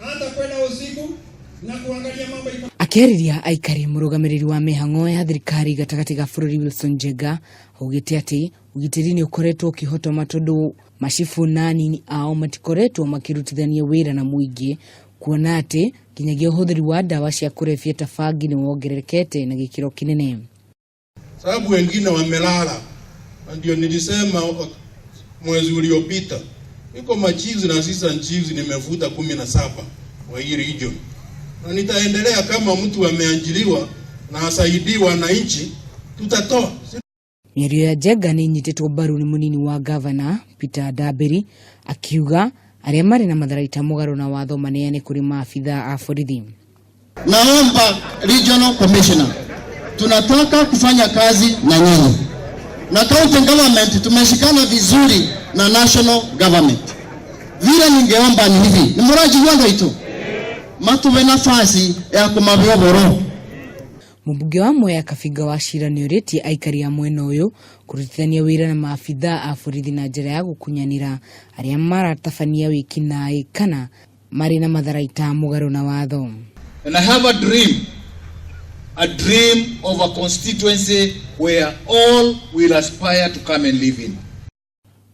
hata kwenda usiku na kuangalia mambo. Akĩarĩria aikari, mũrũgamĩrĩri wa mĩhang'o ya thirikari gatagatĩ ga bũrũri Wilson Njenga augĩte atĩ ũgitĩri nĩ ũkoretwo ũkĩhotoma tondũ macibu na anini ao matikoretwo makĩrutithania wĩra na mũingĩ, kuona atĩ nginyagia ũhũthĩri wa ndawa cia kũrebia ta bangi nĩ wongererekete na gĩkĩro kĩnene. Sababu wengine wamelala, ndio nilisema mwezi uliopita iko machizi na assistant chiefs nimevuta 17 wa hii region, na nitaendelea kama mtu ameajiriwa na asaidiwa na nchi tutatoa. Mĩario ya Njenga nĩ nyitĩtwo mbaru nĩ mũnini wa governor Peter Ndambĩri, akiuga arĩa marĩ na matharaita mũgarũ na watho maneane kũrĩ maafitha a borithi. Naomba regional commissioner, tunataka kufanya kazi na nyinyi, na county government tumeshikana vizuri na national government. Vile ningeomba ni hivi, ni muraji wangu itu matuwe nafasi ya kumabiyoboro. Mũmbunge wa Mwea Kabiga Wachira nĩorĩtie aikari a mwena ũyũ kũrutithania wĩra na maabitha a borithi na njĩra ya gũkunyanĩra arĩa maratabania wĩkinaĩ kana marĩ na matharaita mũgarũ na watho. And I have a dream of a constituency where all will aspire to come and live in.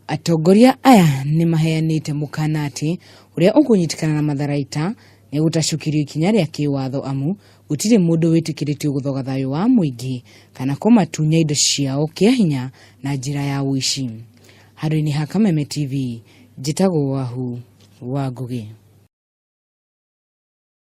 Atongoria aya nĩ maheanĩte mũkana atĩ ũrĩa ũkũnyitikana na matharaita nĩ gũtacũkĩrio ikinya rĩa kĩwatho amu gũtirĩ mũndũ wĩtĩkĩrĩtio gũthoga thayũ wa mũingĩ kana kũmatunya indo ciao kĩa hinya na njĩra ya ũici. Handũ-inĩ ha Kameme TV, njĩtagwo Wahu wa Ngũgĩ.